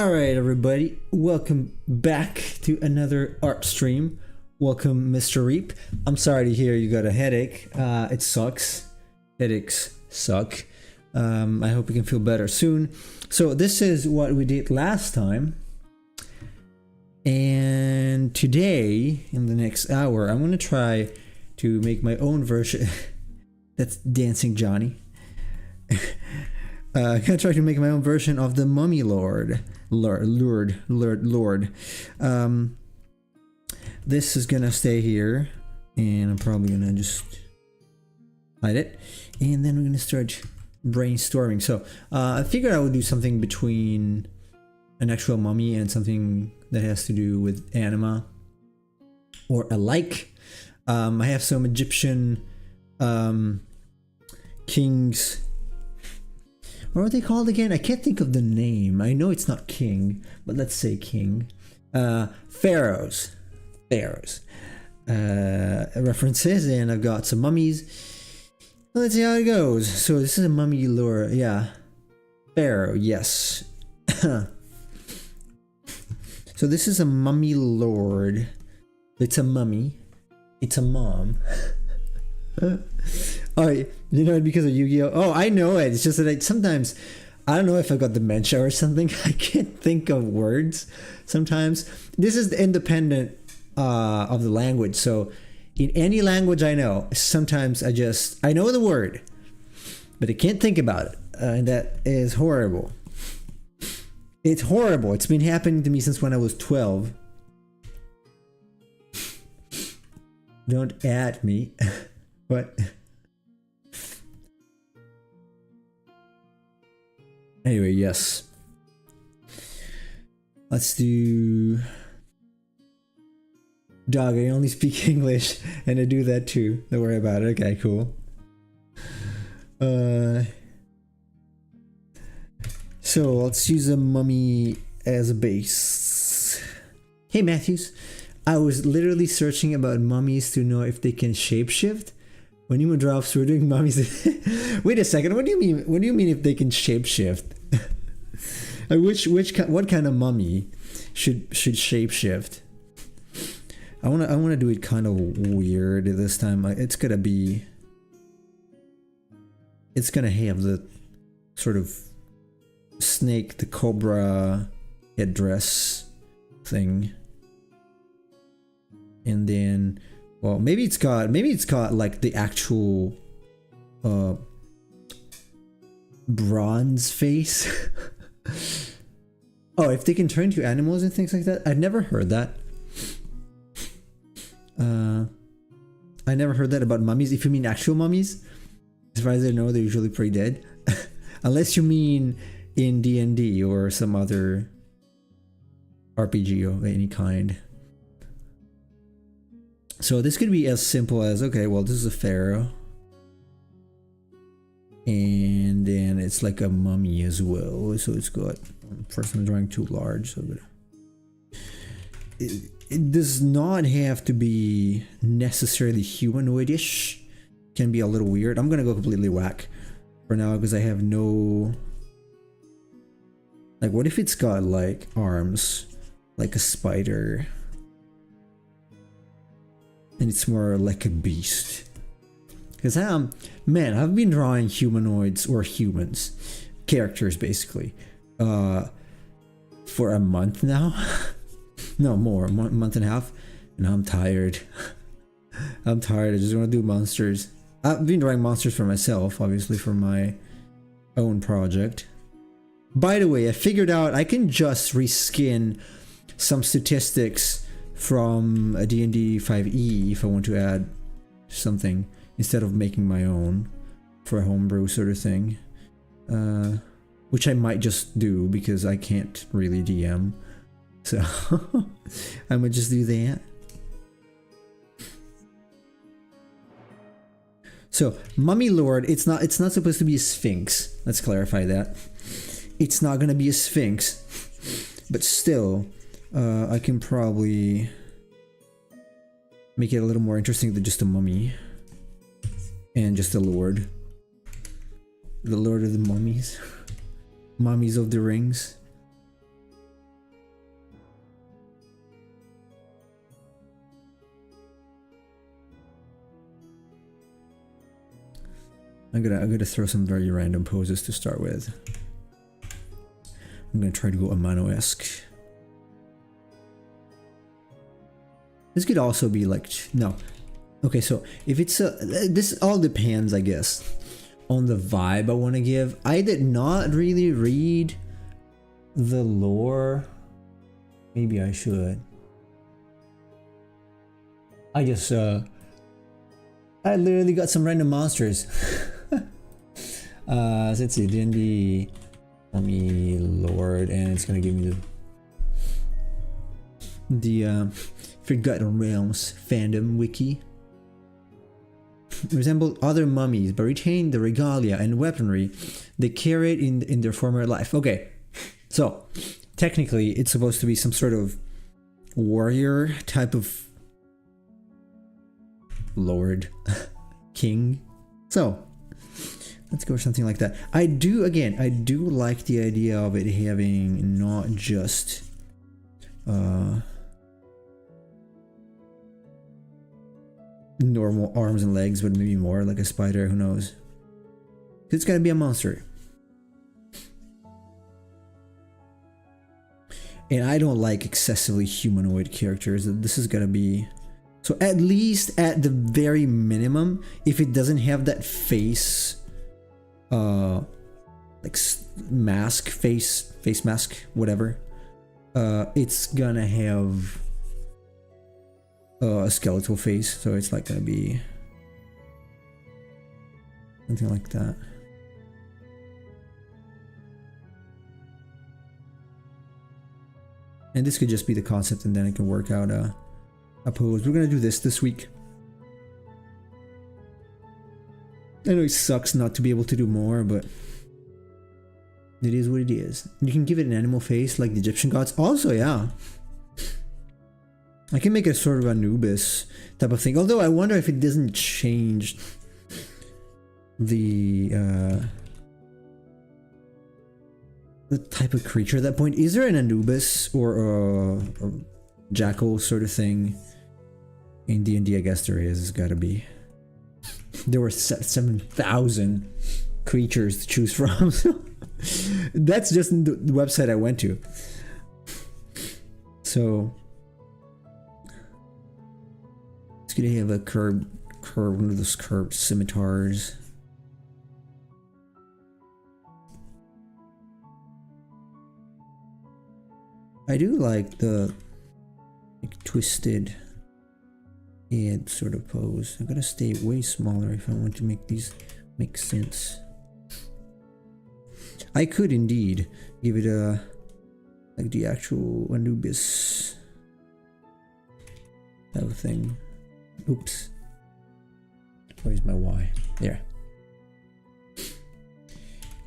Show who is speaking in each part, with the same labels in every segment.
Speaker 1: Alright everybody, welcome back to another art stream. Welcome Mr. Reap. I'm sorry to hear you got a headache. It sucks. Headaches suck. I hope you can feel better soon. So this is what we did last time. And today, in the next hour, I'm gonna try to make my own version. That's Dancing Johnny. I'm gonna try to make my own version of the Mummy Lord. This is gonna stay here, and I'm probably gonna just hide it, and then we're gonna start brainstorming. So I figured I would do something between an actual mummy and something that has to do with anima or alike. I have some Egyptian kings. What are they called again? I can't think of the name. I know it's not king, but let's say king. Pharaohs. References, and I've got some mummies. Let's see how it goes. So this is a mummy lore. Yeah. Pharaoh, yes. So this is a mummy lord. It's a mummy. It's a mom. Oh, you know it because of Yu-Gi-Oh? Oh, I know it. It's just that sometimes, I don't know if I got dementia or something. I can't think of words sometimes. This is independent of the language. So in any language I know, sometimes I know the word, but I can't think about it. And that is horrible. It's horrible. It's been happening to me since when I was 12. Don't at me. But anyway, yes. Let's do dog. I only speak English, and I do that too. Don't worry about it. Okay, cool. So let's use a mummy as a base. Hey Matthews, I was literally searching about mummies to know if they can shapeshift. When you drops, we're doing mummies. Wait a second. What do you mean? What do you mean if they can shapeshift? What kind of mummy should shapeshift? I wanna do it kind of weird this time. It's gonna have the sort of snake, the cobra headdress thing, and then. Well, maybe it's got like the actual bronze face. Oh, if they can turn to animals and things like that? I've never heard that. I never heard that about mummies. If you mean actual mummies, as far as I know, they're usually pretty dead. Unless you mean in DnD or some other RPG of any kind. So this could be as simple as, okay, well, this is a pharaoh. And then it's like a mummy as well. So it's got, first I'm drawing too large. So it does not have to be necessarily humanoid-ish. Can be a little weird. I'm gonna go completely whack for now because I have no... Like, what if it's got like arms? Like a spider? And it's more like a beast. Because man, I've been drawing humanoids or humans, characters basically, for a month now. No, more, a month and a half, and I'm tired. I'm tired. I just want to do monsters. I've been drawing monsters for myself, obviously for my own project. By the way, I figured out I can just reskin some statistics from a DnD 5e if I want to add something instead of making my own for a homebrew sort of thing, which I might just do because I can't really DM, so I might just do that. So Mummy Lord, it's not supposed to be a sphinx. Let's clarify that. It's not gonna be a sphinx, but still. I can probably make it a little more interesting than just a mummy and just a lord. The Lord of the Mummies. Mummies of the Rings. I'm gonna throw some very random poses to start with. I'm gonna try to go Amano-esque. This could also be like, no. Okay, so if it's a, this all depends, I guess, on the vibe I want to give. I did not really read the lore. Maybe I should. I just, I literally got some random monsters. Let's see, DnD, Mummy Lord, and it's gonna give me the Forgotten Realms fandom wiki. Resemble other mummies but retain the regalia and weaponry they carried in their former life. Okay, so technically it's supposed to be some sort of warrior type of lord, king. So let's go for something like that. I do like the idea of it having not just normal arms and legs, but maybe more like a spider, who knows. It's gonna be a monster. And I don't like excessively humanoid characters. This is gonna be, so at least at the very minimum, if it doesn't have that face like mask, face mask, whatever, it's gonna have a skeletal face, so it's like gonna be something like that. And this could just be the concept, and then I can work out a pose. We're gonna do this week. I know it sucks not to be able to do more, but it is what it is. You can give it an animal face like the Egyptian gods. Also, yeah. I can make a sort of Anubis type of thing. Although I wonder if it doesn't change the type of creature at that point. Is there an Anubis or a jackal sort of thing in D&D? I guess there is. It's gotta be. There were 7,000 creatures to choose from. So that's just the website I went to. So it's gonna have a curved one of those curved scimitars. I do like the twisted head sort of pose. I'm gonna stay way smaller if I want to make these make sense. I could indeed give it a like the actual Anubis type of thing. Oops. Where's my Y? There.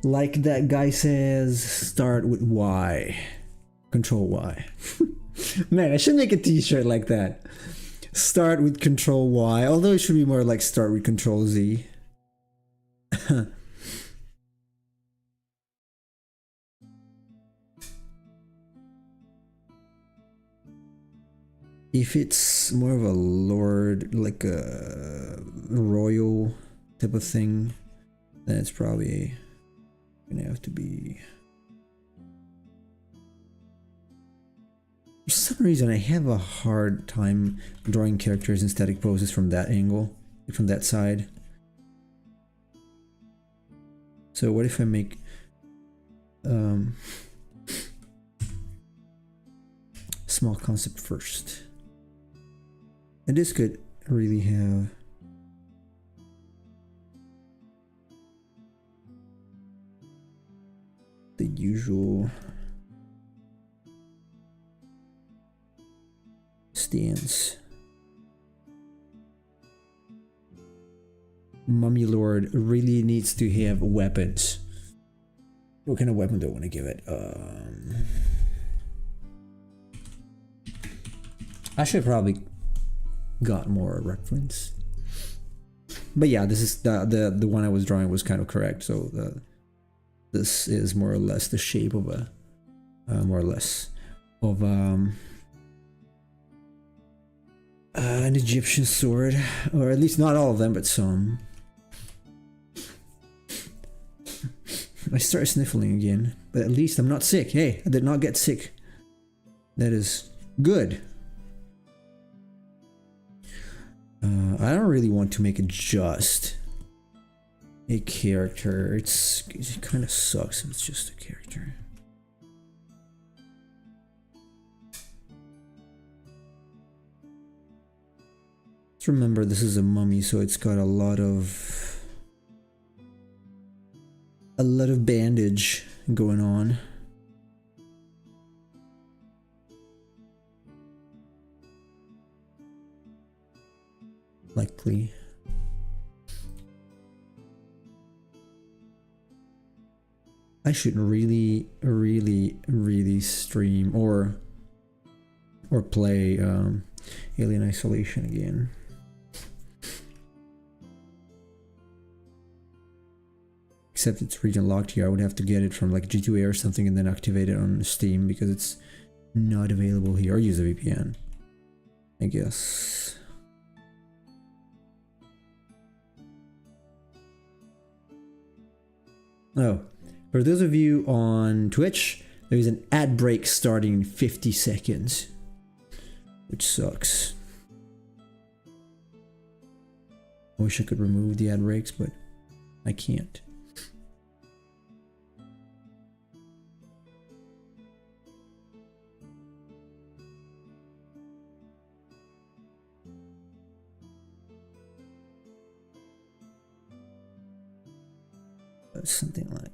Speaker 1: Like that guy says, start with Y. Control Y. Man, I should make a t-shirt like that. Start with Control Y. Although it should be more like start with Control Z. If it's more of a lord, like a royal type of thing, then it's probably gonna have to be. For some reason, I have a hard time drawing characters in static poses from that angle, from that side. So what if I make small concept first? And this could really have the usual stance. Mummy Lord really needs to have weapons. What kind of weapon do I want to give it? I should probably got more reference. But yeah, this is the one I was drawing was kind of correct. So this is more or less the shape of a an Egyptian sword, or at least not all of them, but some. I started sniffling again, but at least I'm not sick. Hey, I did not get sick. That is good. I don't really want to make just a character. It kind of sucks if it's just a character. Let's remember this is a mummy, so it's got a lot of bandage going on. Likely. I should really stream or play Alien Isolation again. Except it's region locked here. I would have to get it from like G2A or something and then activate it on Steam because it's not available here. Or use a VPN, I guess. Oh, for those of you on Twitch, there is an ad break starting in 50 seconds, which sucks. I wish I could remove the ad breaks, but I can't. Something like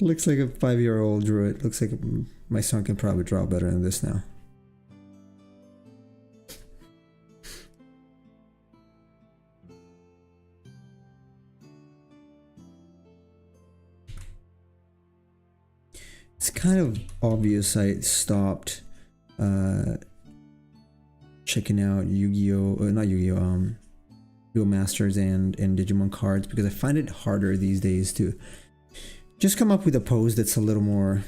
Speaker 1: looks like a 5-year-old drew it. Looks like my son can probably draw better than this now. It's kind of obvious I stopped checking out Yu-Gi-Oh! Not Yu-Gi-Oh! Duel Masters and Digimon cards because I find it harder these days to just come up with a pose that's a little more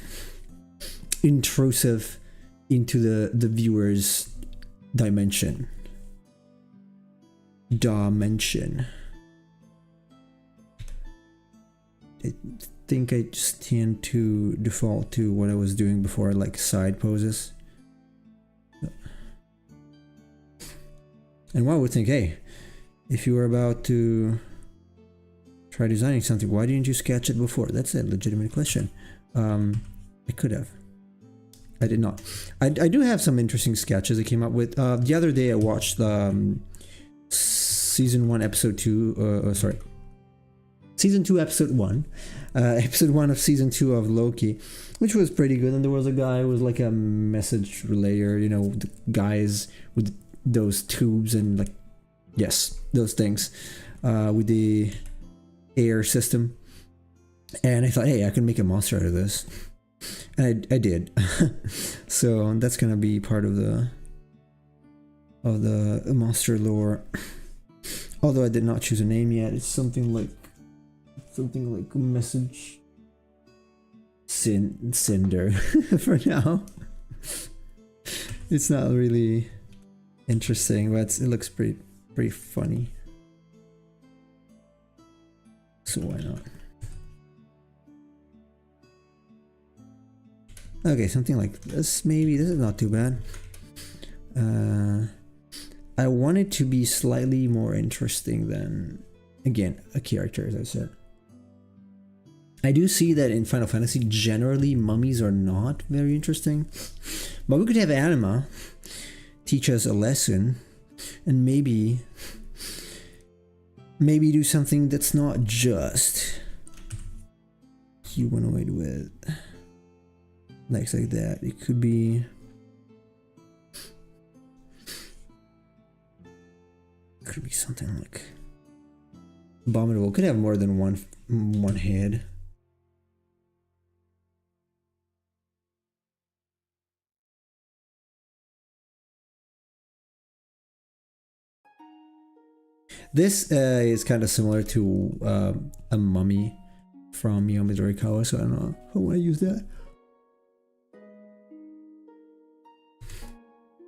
Speaker 1: intrusive into the viewer's dimension. I think I just tend to default to what I was doing before, like side poses. And one would think, hey, if you were about to try designing something, why didn't you sketch it before? That's a legitimate question. I could have. I did not. I do have some interesting sketches I came up with. The other day I watched season 1 episode 2, sorry. Season 2 episode 1. Episode 1 of season 2 of Loki, which was pretty good. And there was a guy who was like a message relayer, you know, the guys with those tubes and like, yes, those things, with the air system. And I thought, hey, I can make a monster out of this. And I did. So that's gonna be part of the monster lore. Although I did not choose a name yet. It's something like message cinder for now. It's not really interesting, but it looks pretty funny. So why not? Okay, something like this maybe. This is not too bad. I want it to be slightly more interesting than, again, a character, as I said. I do see that in Final Fantasy, generally, mummies are not very interesting. But we could have Anima teach us a lesson and maybe do something that's not just humanoid with legs like that. It could be something like abominable. Could have more than one head. This is kind of similar to a mummy from Yomidorikawa, so I don't know if I want to use that.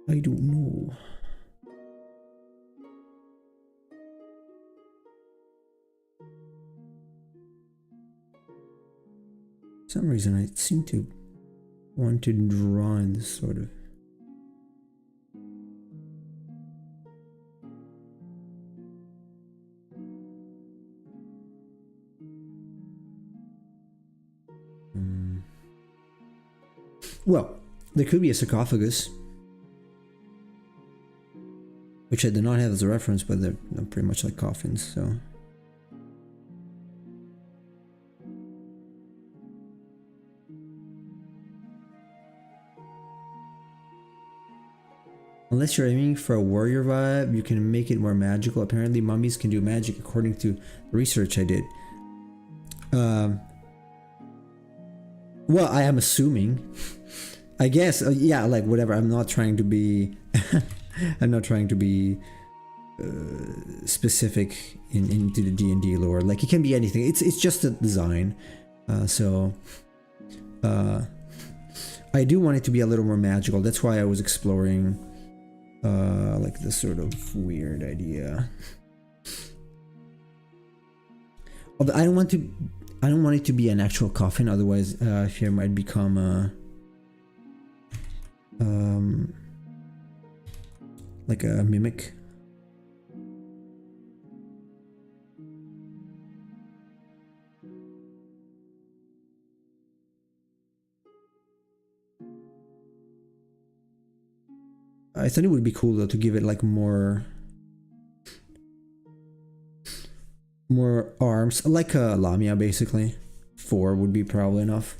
Speaker 1: I don't know. For some reason I seem to want to draw in this sort of... Well, there could be a sarcophagus, which I did not have as a reference, but they're pretty much like coffins, so... Unless you're aiming for a warrior vibe, you can make it more magical. Apparently mummies can do magic according to the research I did. Well, I am assuming. I guess, yeah, like whatever. I'm not trying to be... I'm not trying to be specific into the DnD lore. Like, it can be anything. It's just a design. I do want it to be a little more magical. That's why I was exploring like this sort of weird idea. Although I don't want it to be an actual coffin, otherwise here might become like a mimic. I thought it would be cool though to give it like more arms, like a Lamia basically. 4 would be probably enough.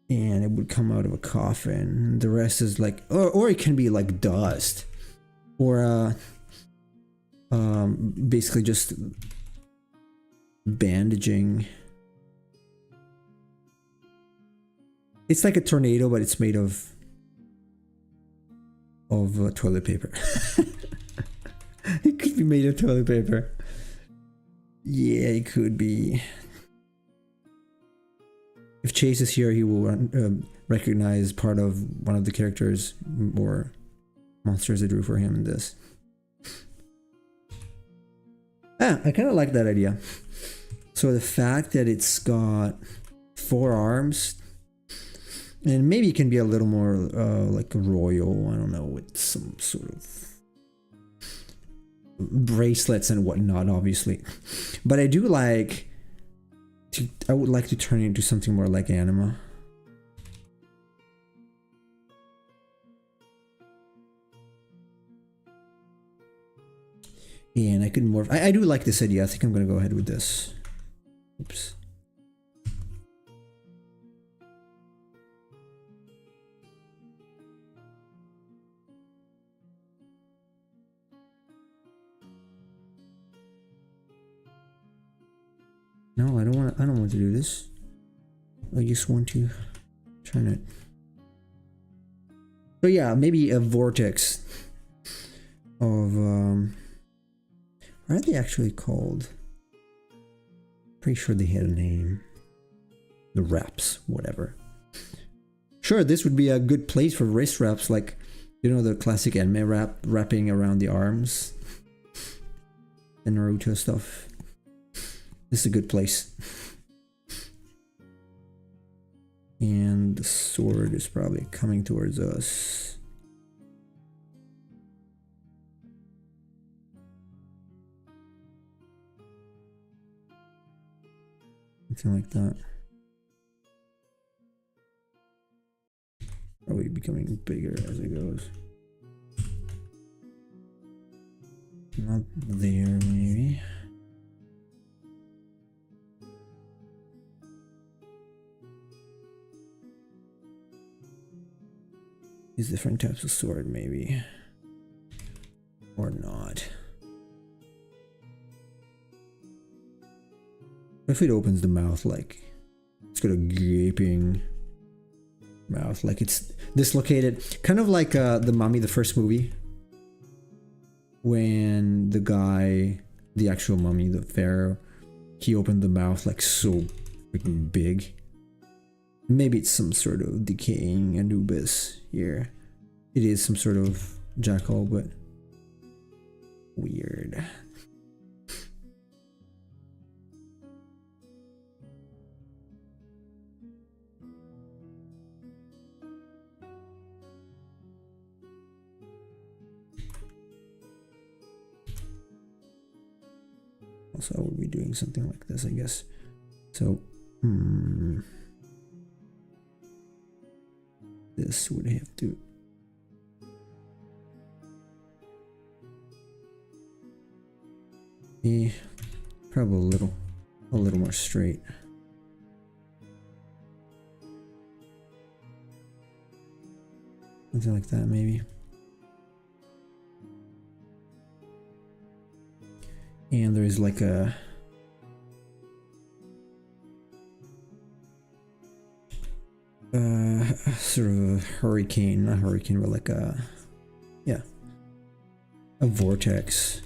Speaker 1: And it would come out of a coffin. The rest is like, or it can be like dust, or basically just bandaging. It's like a tornado, but it's made of toilet paper. It could be made of toilet paper. Yeah, it could be. If Chase is here, he will recognize part of one of the characters or monsters I drew for him in this. I kind of like that idea. So the fact that it's got 4 arms, and maybe it can be a little more like royal, I don't know, with some sort of bracelets and whatnot, obviously. But I do like... I would like to turn it into something more like anima. And I could morph... I do like this idea. I think I'm going to go ahead with this. Oops. No, I don't want to do this. I just want to turn it. So yeah, maybe a vortex of what are they actually called? Pretty sure they had a name. The wraps, whatever. Sure, this would be a good place for wrist wraps, like, you know, the classic anime wrapping around the arms. The Naruto stuff. This is a good place. And the sword is probably coming towards us. Something like that. Probably becoming bigger as it goes. Not there, maybe. Use different types of sword, maybe. Or not. What if it opens the mouth like... It's got a gaping mouth, like it's dislocated. Kind of like The Mummy, the first movie. When the guy, the actual mummy, the pharaoh, he opened the mouth like so freaking big. Maybe it's some sort of decaying Anubis here. It is some sort of jackal, but weird. Also, I would be doing something like this, I guess. So, this would have to be probably a little more straight. Something like that, maybe. And there's like a sort of a hurricane, not hurricane, but like a, yeah, a vortex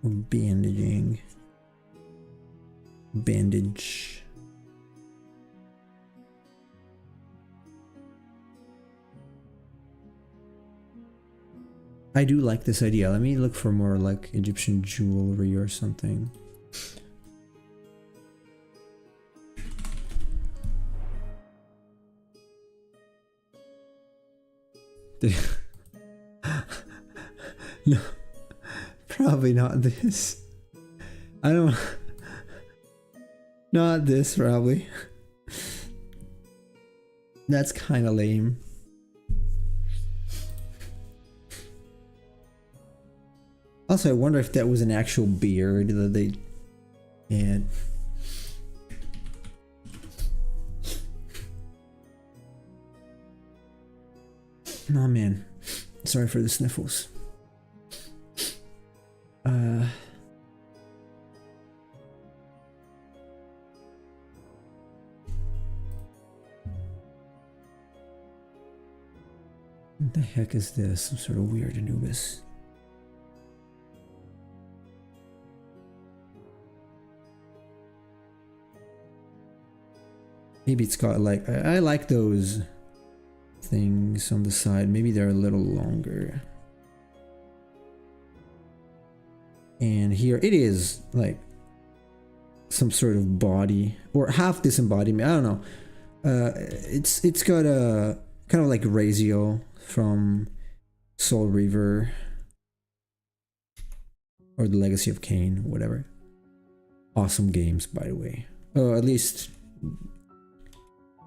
Speaker 1: of bandage. I do like this idea. Let me look for more like Egyptian jewelry or something. No, probably not this. I don't. Not this, probably. That's kind of lame. Also, I wonder if that was an actual beard that they had. Oh man, sorry for the sniffles. What the heck is this? Some sort of weird Anubis. Maybe it's got like, I like those things on the side. Maybe they're a little longer. And here it is like some sort of body or half disembodiment. I don't know. It's got a kind of like Razio from Soul Reaver or the Legacy of Kain, whatever. Awesome games, by the way. At least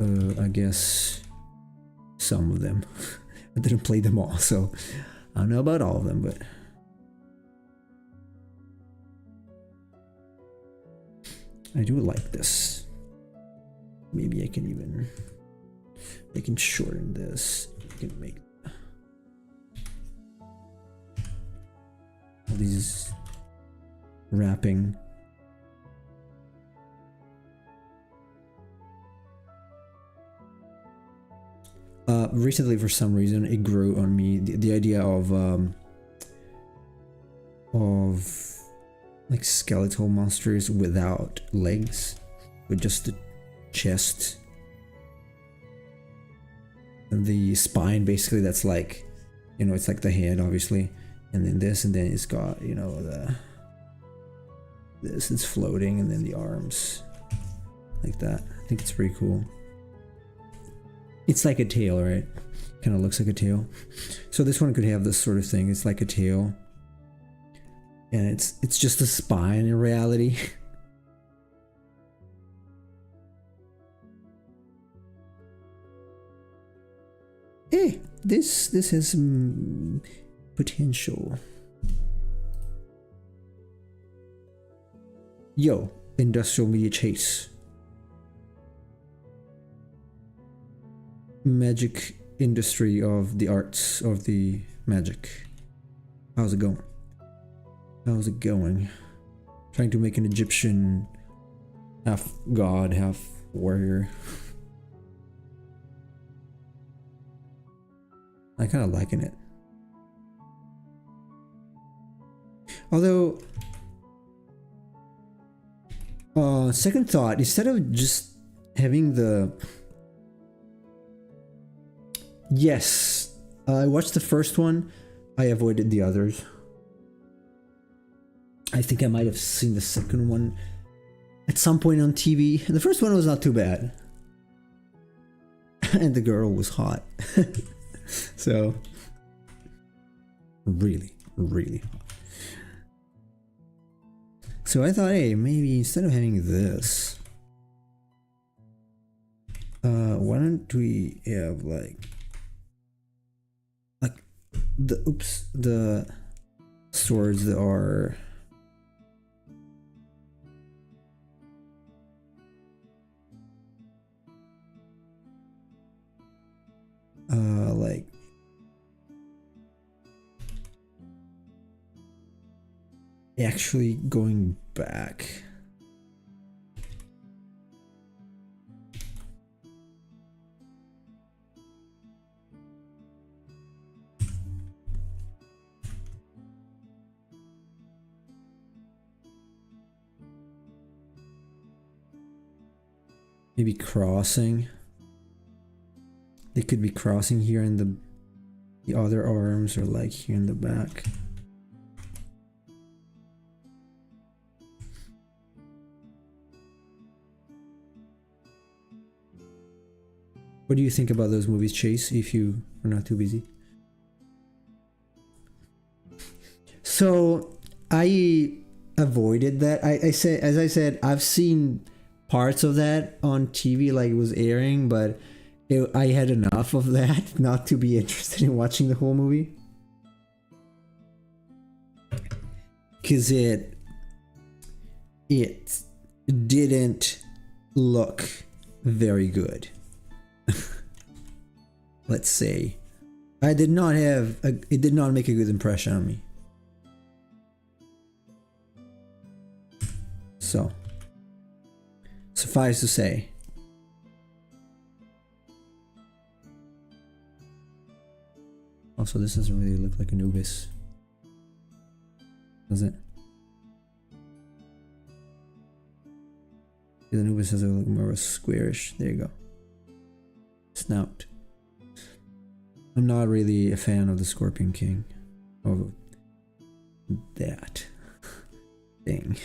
Speaker 1: I guess some of them. I didn't play them all, so I don't know about all of them, but I do like this. Maybe I can shorten this. I can make all these wrapping. Recently, for some reason, it grew on me the idea of like skeletal monsters without legs, with just the chest and the spine. Basically, that's like, you know, it's like the head, obviously, and then this, and then it's got, you know, this is floating, and then the arms like that. I think it's pretty cool. It's like a tail, right? Kind of looks like a tail. So this one could have this sort of thing. It's like a tail, and it's just a spine in reality. Hey, this has some potential. Yo, industrial media chase. Magic industry of the arts of the magic. How's it going? How's it going? Trying to make an Egyptian half god, half warrior. I kind of liking it. Although Second thought, instead of just having the... Yes, I watched the first one. I avoided the others. I think I might have seen the second one at some point on TV. The first one was not too bad. And the girl was hot. So, really, really hot. So I thought, hey, maybe instead of having this, why don't we have like the swords that are like actually going back. Maybe crossing. They could be crossing here in the other arms, or like here in the back. What do you think about those movies, Chase, if you are not too busy? So I avoided that. I said, as I said, I've seen parts of that on TV, like it was airing, but I had enough of that not to be interested in watching the whole movie. Because it didn't look very good. Let's say. It did not make a good impression on me. So, suffice to say, also this doesn't really look like Anubis, does it? The Anubis has a look more of a squarish. There you go. Snout. I'm not really a fan of the Scorpion King. Of that thing.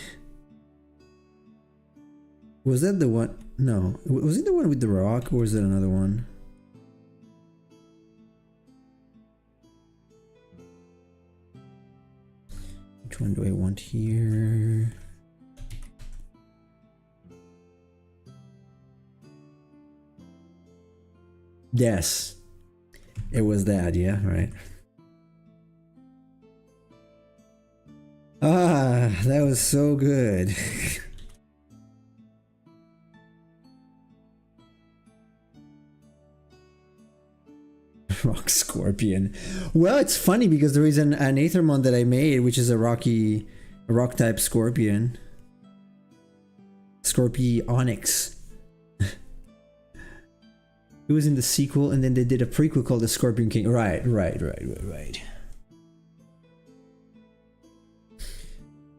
Speaker 1: Was that the one? No. Was it the one with the rock, or was it another one? Which one do I want here? Yes. It was that, yeah, right. Ah, that was so good. Rock Scorpion. Well, it's funny because there is an Aethermon that I made, which is a rock type Scorpion. Scorpionyx. It was in the sequel, and then they did a prequel called The Scorpion King. Right.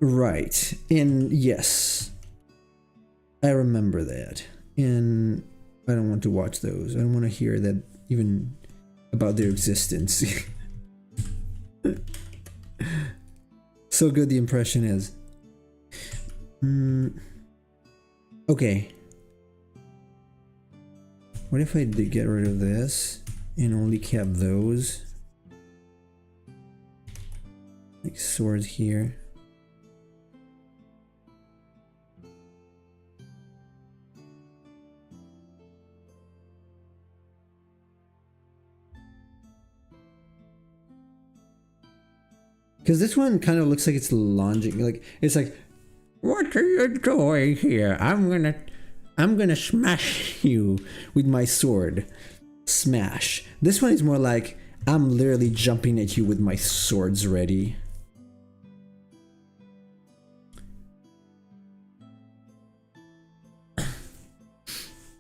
Speaker 1: Right. And yes, I remember that. And I don't want to watch those. I don't want to hear that even about their existence. So good the impression is. Okay. What if I did get rid of this and only kept those? Like swords here. Because this one kind of looks like it's lunging, like it's like, what are you doing here? I'm gonna smash you with my sword. Smash. This one is more like, I'm literally jumping at you with my swords ready.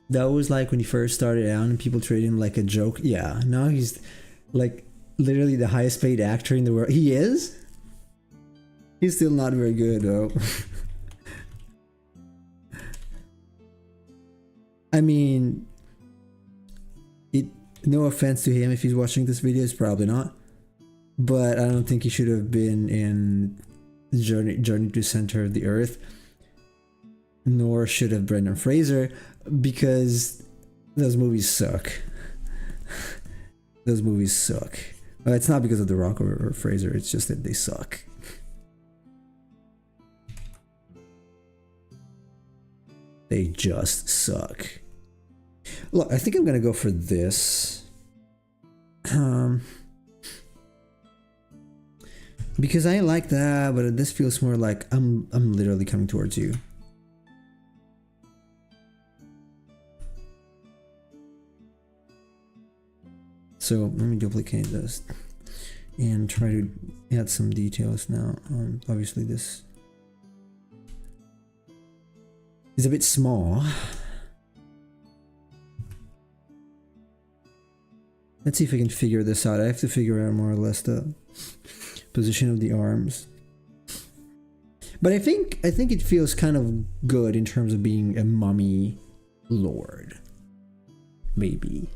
Speaker 1: That was like when he first started out and people treated him like a joke. Yeah, now he's like literally the highest paid actor in the world. He is? He's still not very good though. I mean, it. No offense to him if he's watching this video, it's probably not. But I don't think he should have been in Journey to Center of the Earth. Nor should have Brendan Fraser, because those movies suck. Those movies suck. It's not because of The Rock or Fraser, it's just that they suck. They just suck. Look, I think I'm gonna go for this. Because I like that, but this feels more like I'm literally coming towards you. So let me duplicate this and try to add some details now. Obviously this is a bit small. Let's see if I can figure this out. I have to figure out more or less the position of the arms. But I think it feels kind of good in terms of being a mummy lord. Maybe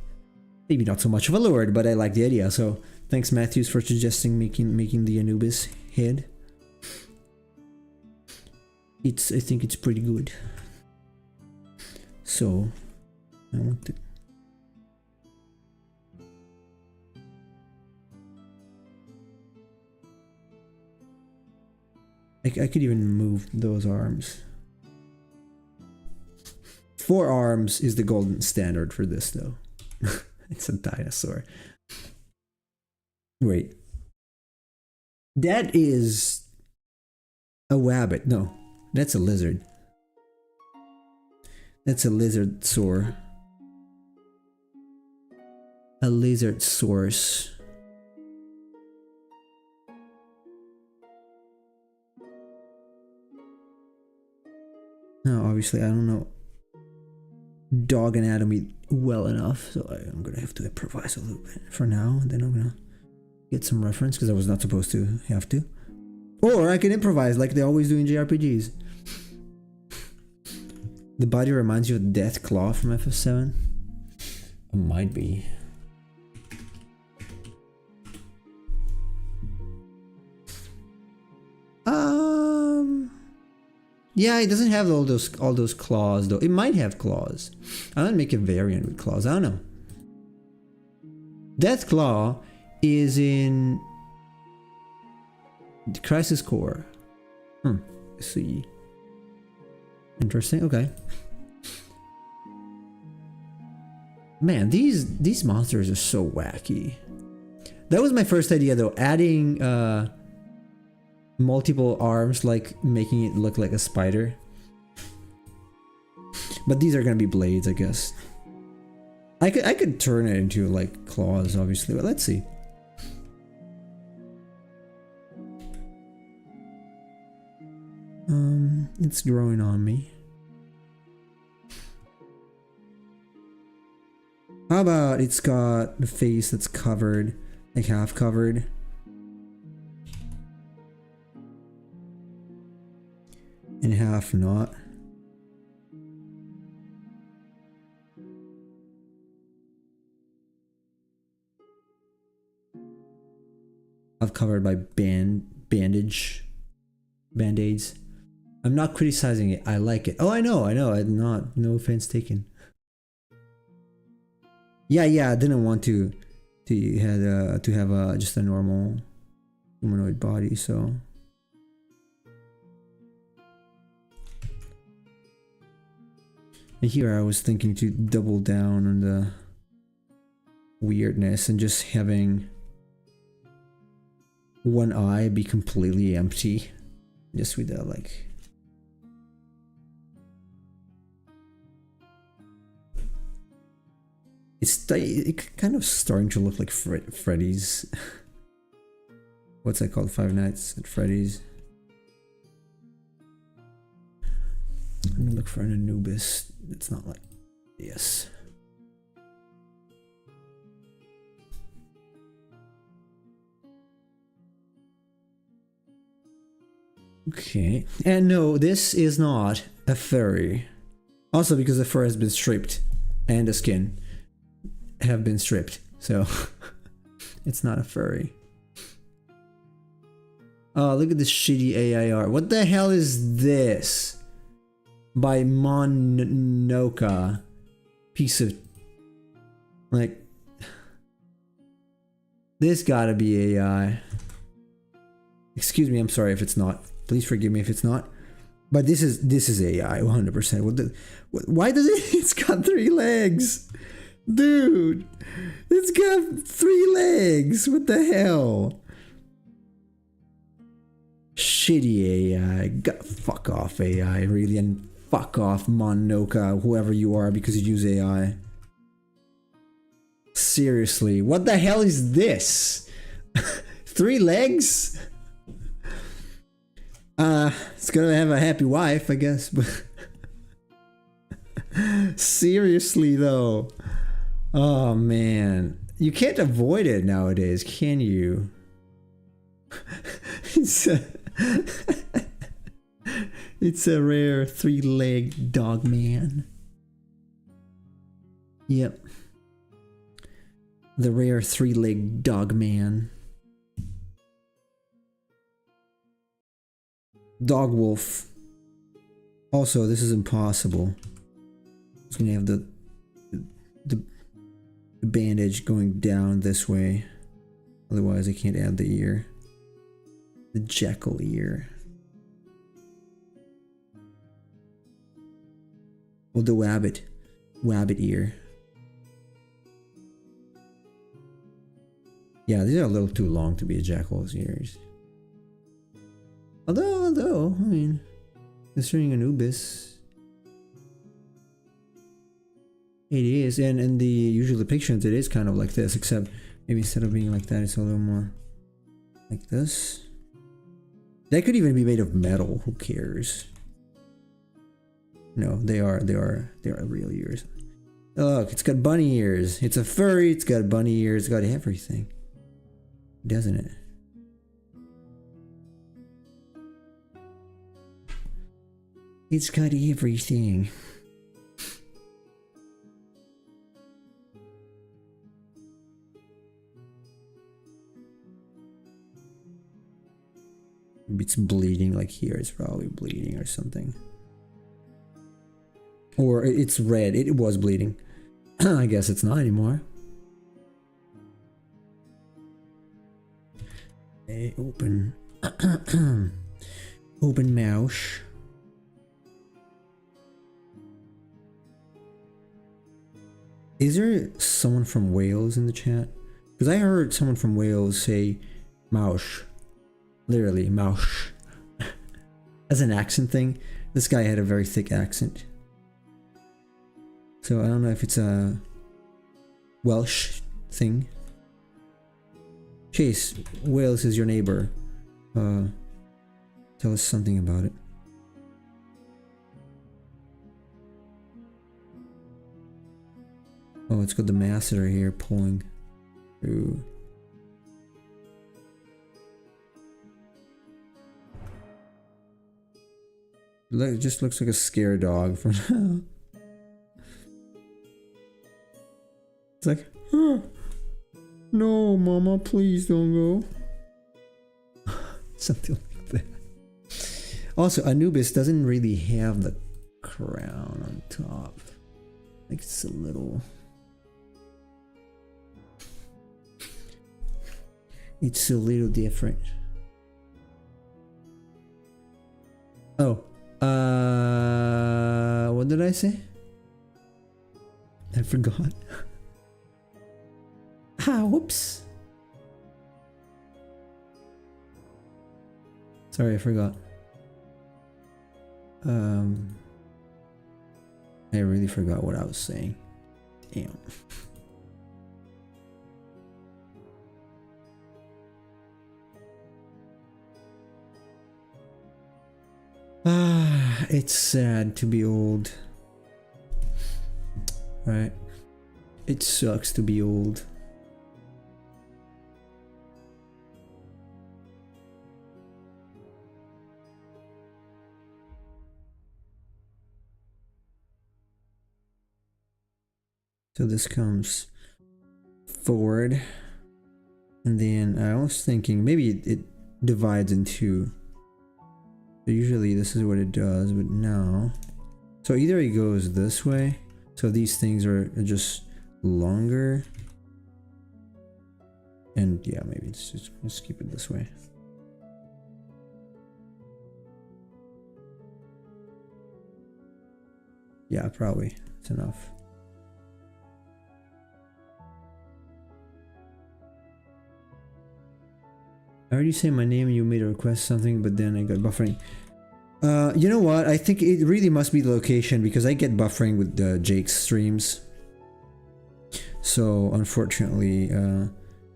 Speaker 1: not so much of a lord, but I like the idea. So thanks, Matthews, for suggesting making the Anubis head. I think it's pretty good. So I want to. I could even move those arms. 4 arms is the golden standard for this, though. It's a dinosaur. Wait. That is a wabbit. No, that's a lizard. That's a lizard saur. A lizard source. No, obviously I don't know dog anatomy well enough, so I'm gonna have to improvise a little bit for now, and then I'm gonna get some reference because I was not supposed to have to. Or I can improvise like they always do in JRPGs. The body reminds you of Death Claw from FF7? It might be. Yeah, it doesn't have all those claws though. It might have claws. I might make a variant with claws. I don't know. Death Claw is in the Crisis Core. Let's see. Interesting. Okay. Man, these monsters are so wacky. That was my first idea though. Adding multiple arms, like making it look like a spider. But these are gonna be blades, I guess. I could turn it into like claws, obviously, but let's see. It's growing on me. How about it's got the face that's covered, like half covered. And half not. Half covered by band-aids. I'm not criticizing it. I like it. Oh, I know. I'm not. No offense taken. Yeah. I didn't want to have just a normal humanoid body. So. And here I was thinking to double down on the weirdness and just having one eye be completely empty. Just with that, like. It's kind of starting to look like Freddy's. What's that called? Five Nights at Freddy's. Let me look for an Anubis. It's not like this. Okay. And no, this is not a furry. Also because the fur has been stripped and the skin have been stripped, so it's not a furry. Oh, look at this shitty AI art. What the hell is this? By Monoka. Piece of... like... this gotta be AI. Excuse me, I'm sorry if it's not. Please forgive me if it's not. But this is AI, 100%. What the... why does it... it's got 3 legs! Dude! It's got 3 legs! What the hell? Shitty AI. Fuck off AI, really, and fuck off Monoka, whoever you are, because you use AI. Seriously, what the hell is this? 3 legs? It's gonna have a happy wife, I guess, but... seriously though. Oh man. You can't avoid it nowadays, can you? It's a rare 3-legged dog man. Yep. The rare 3-legged dog man. Dog wolf. Also, this is impossible. It's gonna have the bandage going down this way. Otherwise, I can't add the ear. The jackal ear. Or the wabbit ear. Yeah, these are a little too long to be a jackal's ears. Although, I mean, considering Anubis, it is, and in the usual depictions, it is kind of like this, except maybe instead of being like that, it's a little more like this. They could even be made of metal. Who cares? No, they are real ears. Look, it's got bunny ears. It's a furry. It's got bunny ears. It's got everything, doesn't it? It's got everything. It's bleeding, like here it's probably bleeding or something. Or it's red. It was bleeding. I guess it's not anymore. Hey, open. Open mouse. Is there someone from Wales in the chat? Because I heard someone from Wales say mouse. Literally, mouse. As an accent thing. This guy had a very thick accent. So I don't know if it's a Welsh thing. Chase, Wales is your neighbor. Tell us something about it. Oh, it's got the masseter here pulling through. It just looks like a scare dog for now. It's like, oh, no, mama, please don't go. Something like that. Also, Anubis doesn't really have the crown on top. Like it's a little... it's a little different. Oh, what did I say? I forgot. Ah, whoops. Sorry, I forgot. I really forgot what I was saying. Damn. Ah, it's sad to be old. Right? It sucks to be old. So this comes forward, and then I was thinking maybe it divides in two. So usually this is what it does, but now, so either it goes this way, so these things are just longer, and yeah, maybe let's keep it this way. Yeah, probably it's enough. I already say my name and you made a request something, but then I got buffering. You know what? I think it really must be the location because I get buffering with Jake's streams. So unfortunately,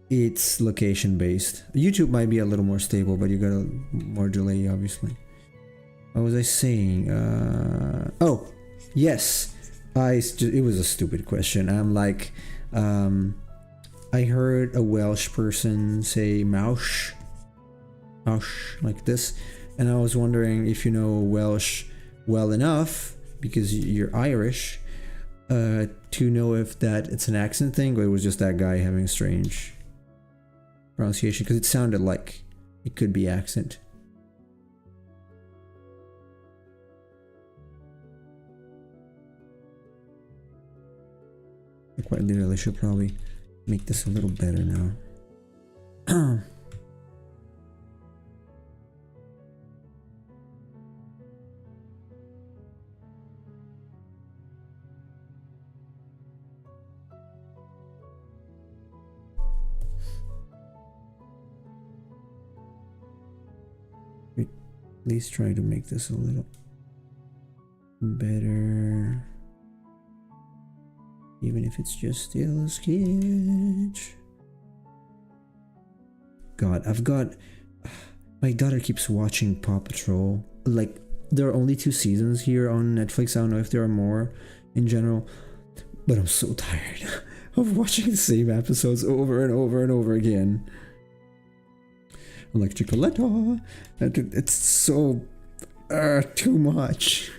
Speaker 1: it's location based. YouTube might be a little more stable, but you got a more delay, obviously. What was I saying? Oh, yes. It was a stupid question. I'm like, I heard a Welsh person say mouse like this, and I was wondering if you know Welsh well enough because you're Irish to know if that it's an accent thing or it was just that guy having a strange pronunciation, because it sounded like it could be accent. I quite literally should probably make this a little better now. At least try to make this a little better, even if it's just still a sketch. God, my daughter keeps watching Paw Patrol. Like, there are only 2 seasons here on Netflix. I don't know if there are more in general, but I'm so tired of watching the same episodes over and over and over again. Like Chocolata. It's so too much.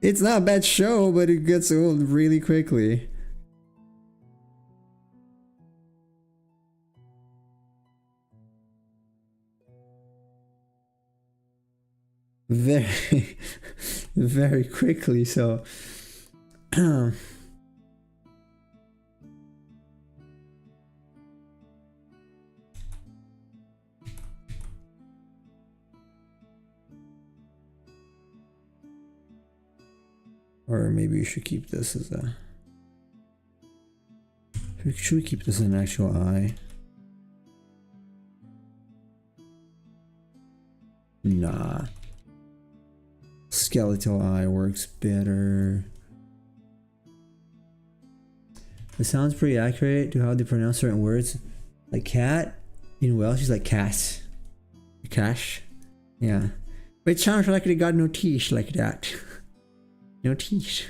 Speaker 1: It's not a bad show, but it gets old really quickly. Very, very quickly, so. Or maybe we should keep this as a... Should we keep this as an actual eye? Nah. Skeletal eye works better. It sounds pretty accurate to how they pronounce certain words. Like cat, in Welsh is like cat. Cash. Yeah. But it sounds like they got no teeth like that. No teeth.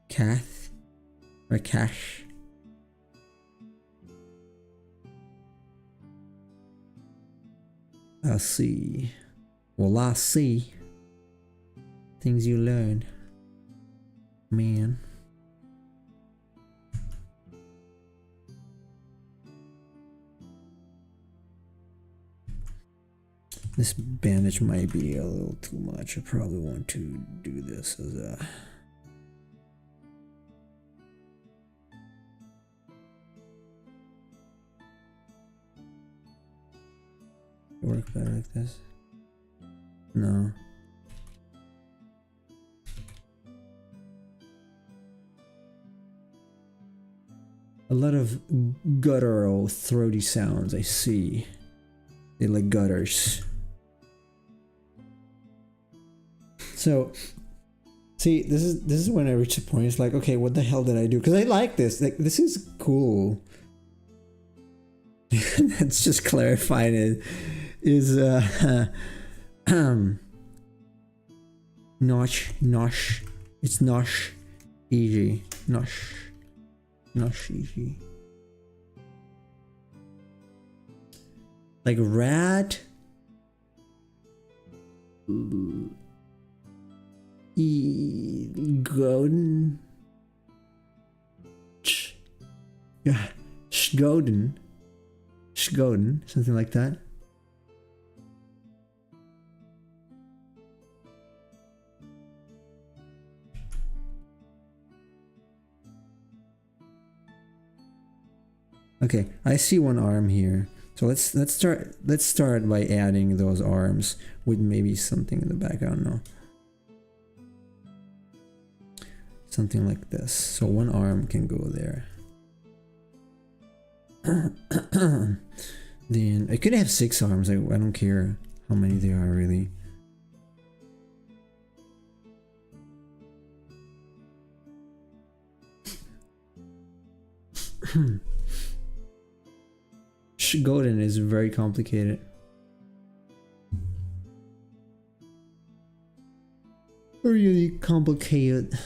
Speaker 1: Kath or cash. I'll see. Well, I see. Things you learn. Man. This bandage might be a little too much. I probably want to do this as a... Work better like this? No. A lot of guttural, throaty sounds I see. They like gutters. So, see, this is when I reach a point. It's like, okay, what the hell did I do? Because I like this. Like, this is cool. That's just clarifying it. Is nosh. It's nosh, easy. Nosh easy. Like rat. Shgoden. Yeah, Shgoden. Shgoden, something like that. Okay, I see one arm here. So let's start by adding those arms with maybe something in the back. I don't know. Something like this. So one arm can go there. Then I could have 6 arms. I don't care how many there are really. Golden is very complicated. Really complicated.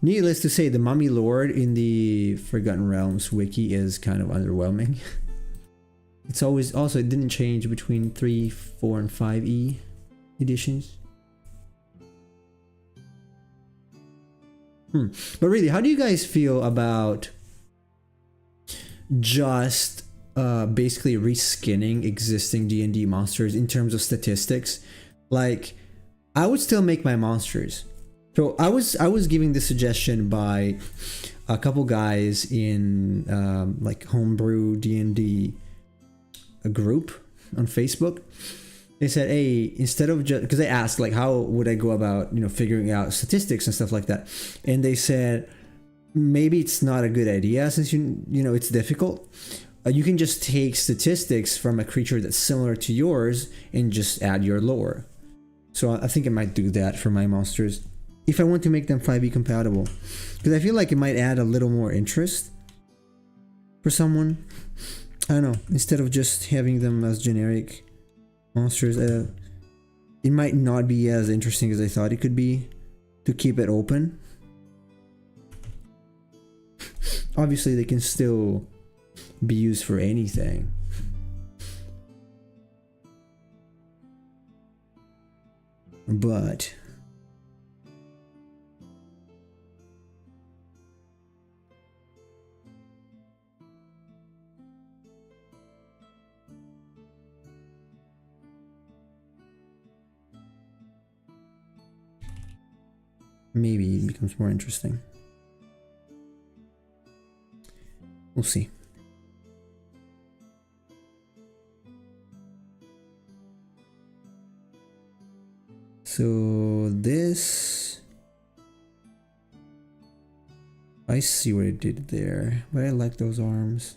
Speaker 1: Needless to say, the Mummy Lord in the Forgotten Realms wiki is kind of underwhelming. It's always also it didn't change between 3, 4, and 5e editions. But really, how do you guys feel about just basically reskinning existing DnD monsters in terms of statistics? Like, I would still make my monsters. So I was giving this suggestion by a couple guys in like homebrew DnD a group on Facebook. They said, hey, instead of just, because I asked like how would I go about, you know, figuring out statistics and stuff like that, and they said maybe it's not a good idea since you know it's difficult. You can just take statistics from a creature that's similar to yours and just add your lore. So I think I might do that for my monsters if I want to make them 5e compatible, because I feel like it might add a little more interest for someone. I don't know, instead of just having them as generic monsters. It might not be as interesting as I thought it could be to keep it open. Obviously they can still be used for anything, but maybe it becomes more interesting. We'll see. So this, I see what it did there, but I like those arms.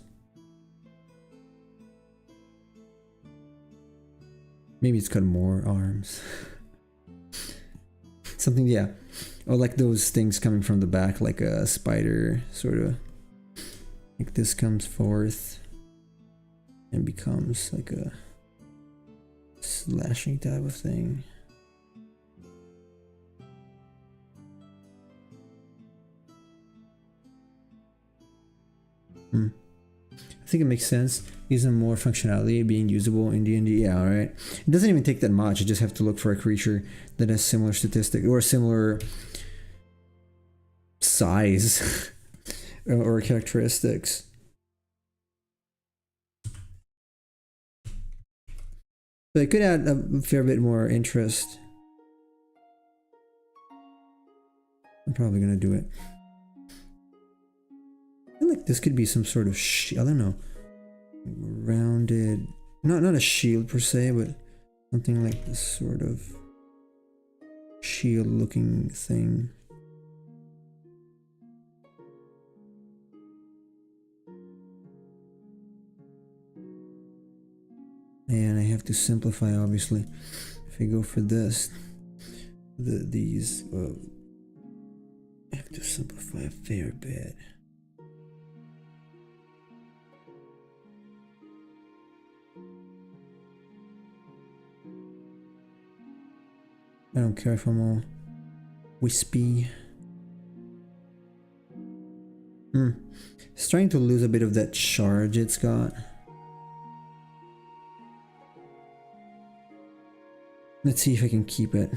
Speaker 1: Maybe it's got more arms. Something, yeah. Or like those things coming from the back, like a spider, sort of. Like this comes forth and becomes like a slashing type of thing. I think it makes sense. Gives them more functionality, being usable in D&D. Yeah, alright. It doesn't even take that much. You just have to look for a creature that has similar statistic or similar size or characteristics. So it could add a fair bit more interest. I'm probably gonna do it. I feel like this could be some sort of I don't know, rounded, not a shield per se, but something like this sort of shield looking thing. And I have to simplify, obviously. If I go for this, these, I have to simplify a fair bit. I don't care if I'm all wispy. It's trying to lose a bit of that charge it's got. Let's see if I can keep it.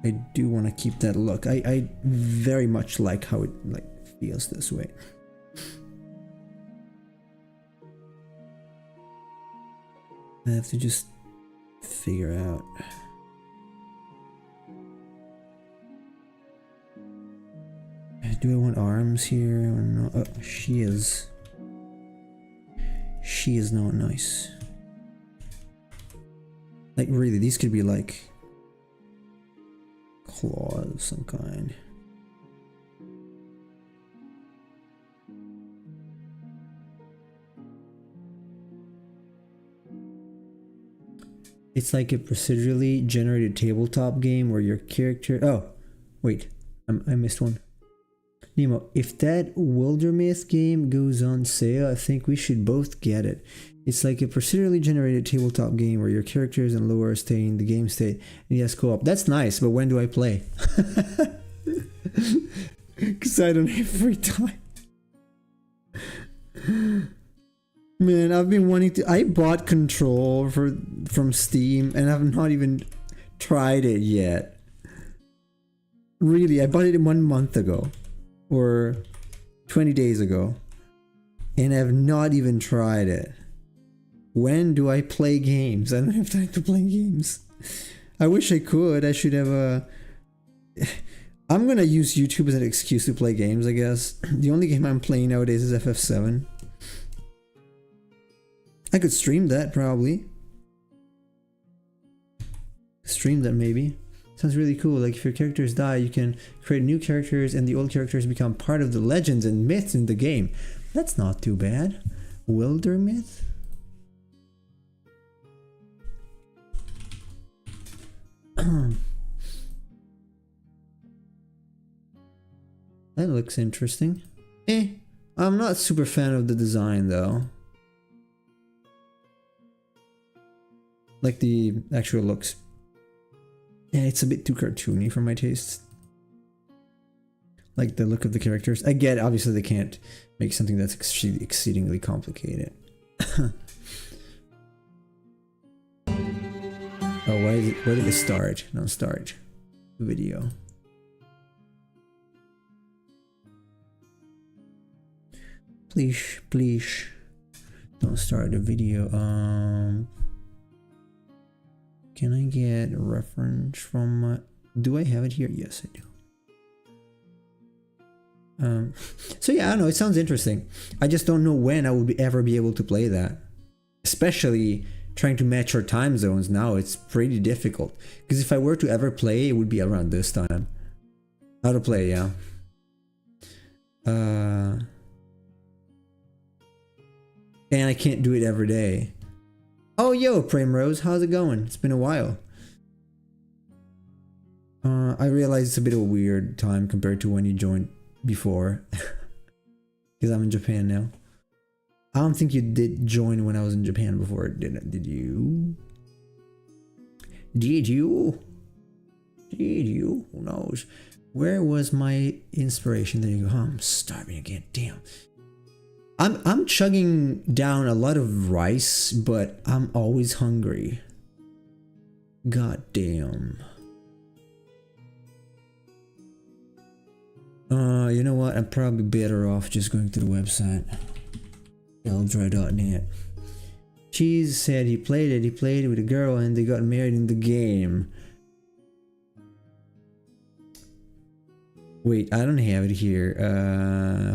Speaker 1: I do want to keep that look. I very much like how it like feels this way. I have to just figure out. Do I want arms here or not? Oh, she is. She is not nice. Like really, these could be like claws of some kind. It's like a procedurally generated tabletop game where your character... Oh, wait, I missed one. Nemo, if that Wildermyth game goes on sale, I think we should both get it. It's like a procedurally generated tabletop game where your characters and lore stay in the game state and yes, co-op. That's nice, but when do I play? Because I don't have free time. Man, I've been wanting to... I bought Control from Steam and I've not even tried it yet. Really, I bought it 1 month ago. Or 20 days ago. And I've not even tried it. When do I play games? I don't have time to play games. I wish I could. I should have a... I'm gonna use YouTube as an excuse to play games, I guess. The only game I'm playing nowadays is FF7. I could stream that, probably. Stream that, maybe. Sounds really cool. Like if your characters die, you can create new characters and the old characters become part of the legends and myths in the game. That's not too bad. Wildermyth? That looks interesting. I'm not super fan of the design though. Like the actual looks. Yeah, it's a bit too cartoony for my taste. Like the look of the characters. I get, obviously they can't make something that's exceedingly complicated. Oh, why did it start? No, start video. Please, please, don't start the video. Can I get a reference from... do I have it here? Yes, I do. So yeah, I don't know. It sounds interesting. I just don't know when I would ever be able to play that. Especially trying to match our time zones now. It's pretty difficult. Because if I were to ever play, it would be around this time. How to play, yeah. And I can't do it every day. Oh, yo, Primrose, how's it going? It's been a while. I realize it's a bit of a weird time compared to when you joined before. Because I'm in Japan now. I don't think you did join when I was in Japan before, did you? Did you? Did you? Who knows? Where was my inspiration? There you go. Oh, I'm starving again. Damn. I'm chugging down a lot of rice, but I'm always hungry. God damn. You know what? I'm probably better off just going to the website. Eldra.net. Cheese said he played it with a girl and they got married in the game. Wait, I don't have it here.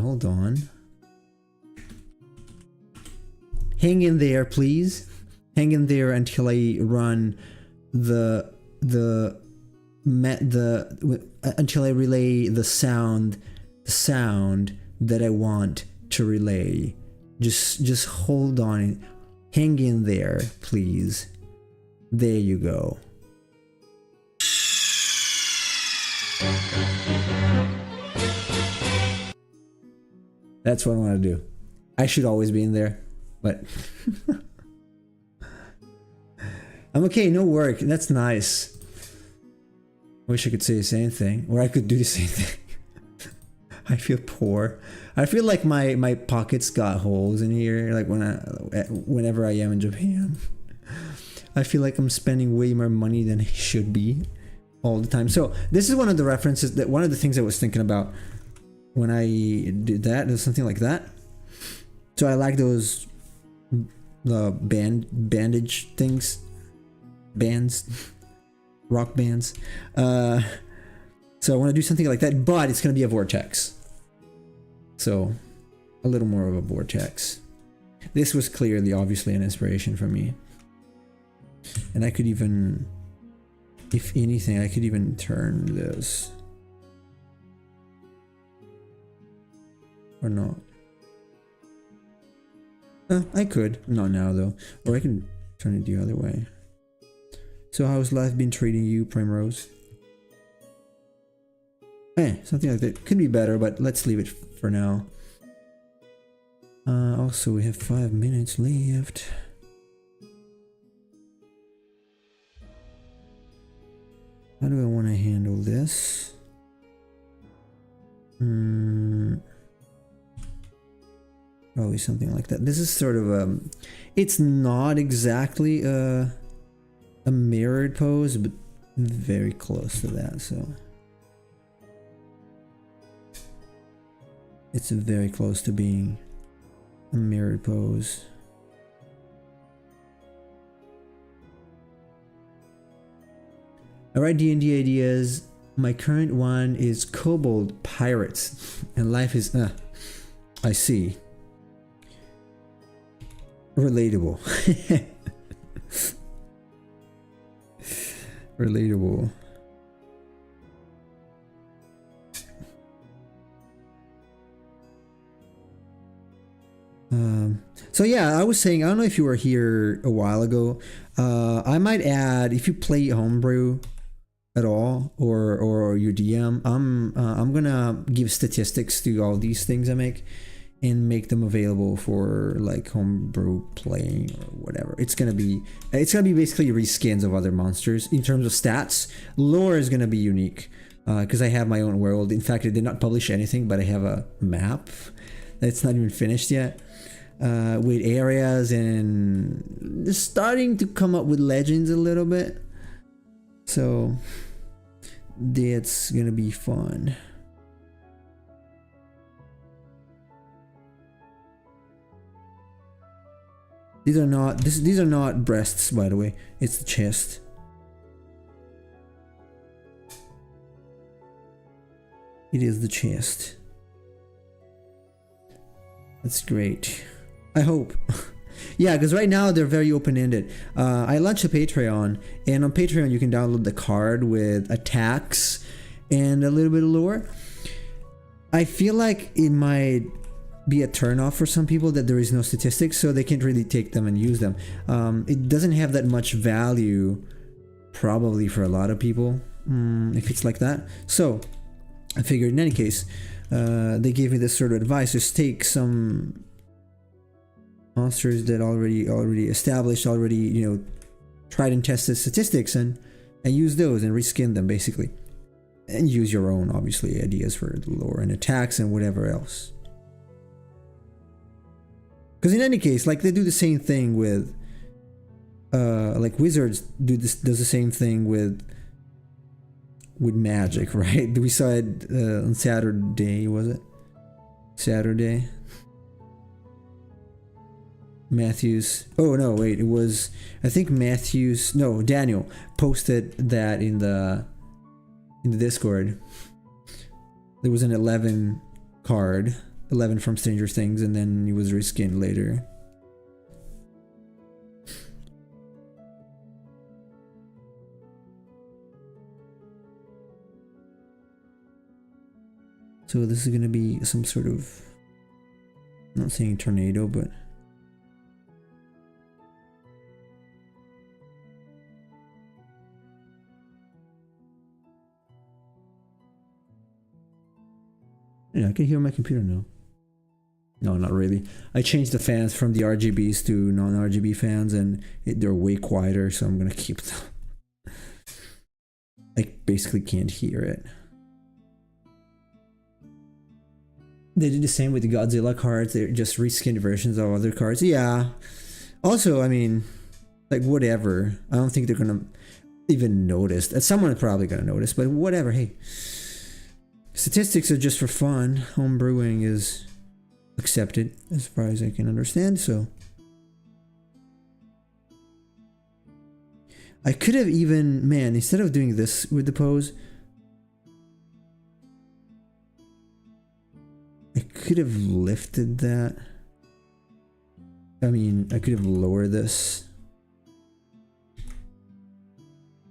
Speaker 1: Hold on. Hang in there, please. Hang in there until I run until I relay the sound that I want to relay. Just hold on. Hang in there, please. There you go. That's what I want to do. I should always be in there. But I'm okay, no work. That's nice. Wish I could say the same thing. Or I could do the same thing. I feel poor. I feel like my pockets got holes in here. Like whenever I am in Japan, I feel like I'm spending way more money than I should be all the time. So this is one of the references that one of the things I was thinking about when I did that. Is something like that. So I like those bandage things, rock bands. So I want to do something like that, but it's going to be a vortex. So a little more of a vortex. This was clearly, obviously, an inspiration for me. And I could even, if anything, I could even turn this. Or not. I could. Not now, though. Or I can turn it the other way. So how's life been treating you, Primrose? Something like that. Could be better, but let's leave it for now. Also, we have 5 minutes left. How do I want to handle this? Probably something like that. This is sort of it's not exactly a mirrored pose, but very close to that, so it's very close to being a mirrored pose. Alright, D&D ideas. My current one is Kobold Pirates, and life is I see. Relatable. Relatable. So yeah, I was saying, I don't know if you were here a while ago. I might add, if you play homebrew at all, or your DM, I'm gonna give statistics to all these things I make and make them available for like homebrew playing or whatever. It's gonna be basically reskins of other monsters in terms of stats. Lore is gonna be unique because I have my own world. In fact, I did not publish anything, but I have a map that's not even finished yet. With areas and just starting to come up with legends a little bit. So that's gonna be fun. These are not breasts, by the way. It's the chest. It is the chest. That's great. I hope. Yeah, because right now they're very open-ended. I launched a Patreon, and on Patreon you can download the card with attacks and a little bit of lore. I feel like it might be a turn-off for some people that there is no statistics, so they can't really take them and use them. It doesn't have that much value, probably, for a lot of people, if it's like that. So I figured, in any case, they gave me this sort of advice: just take some monsters that already established, tried and tested statistics, and use those and reskin them, basically, and use your own, obviously, ideas for the lore and attacks and whatever else. Because in any case, like, they do the same thing with like Wizards does the same thing with magic, right? We saw it on Saturday, was it? Saturday? Matthews. Oh no, wait, it was, I think Matthews, no, Daniel posted that in the Discord. There was an 11 card, 11 from Stranger Things, and then he was reskinned later. So this is gonna be some sort of, I'm not saying tornado, but yeah, I can hear my computer now. No, not really. I changed the fans from the RGBs to non-RGB fans, and they're way quieter, so I'm gonna keep them. I basically can't hear it. They did the same with the Godzilla cards. They're just reskinned versions of other cards. Yeah. Also, I mean, like, whatever. I don't think they're gonna even notice. Someone's probably gonna notice, but whatever. Hey, statistics are just for fun. Home brewing is accepted as far as I can understand. So I could have even, man, instead of doing this with the pose, I could have lifted that. I mean, I could have lowered this.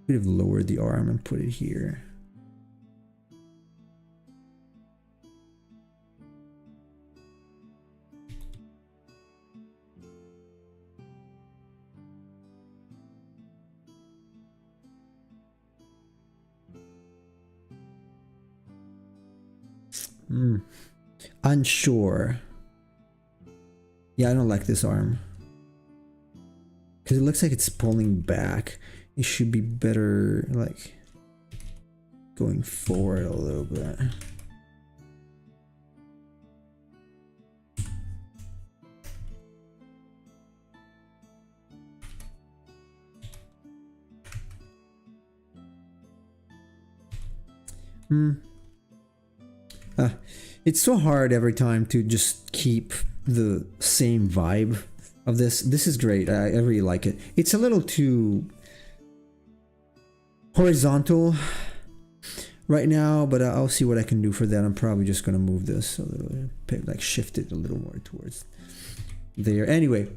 Speaker 1: Could have lowered the arm and put it here. Unsure. Yeah, I don't like this arm. Because it looks like it's pulling back. It should be better, like, going forward a little bit. It's so hard every time to just keep the same vibe of this. This is great. I really like it. It's a little too horizontal right now, but I'll see what I can do for that. I'm probably just gonna move this a little, like shift it a little more towards there. Anyway,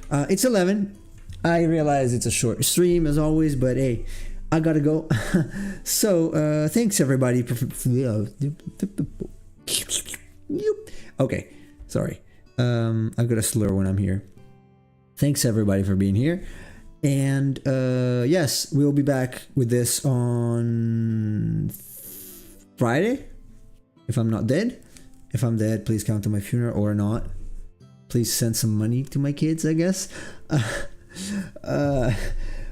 Speaker 1: it's 11. I realize it's a short stream as always, but hey, I gotta go. So thanks everybody for okay, sorry. I've got a slur when I'm here. Thanks everybody for being here. And yes, we'll be back with this on Friday, if I'm not dead. If I'm dead, please come to my funeral, or not. Please send some money to my kids, I guess.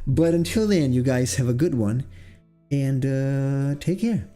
Speaker 1: But until then, you guys have a good one, and take care.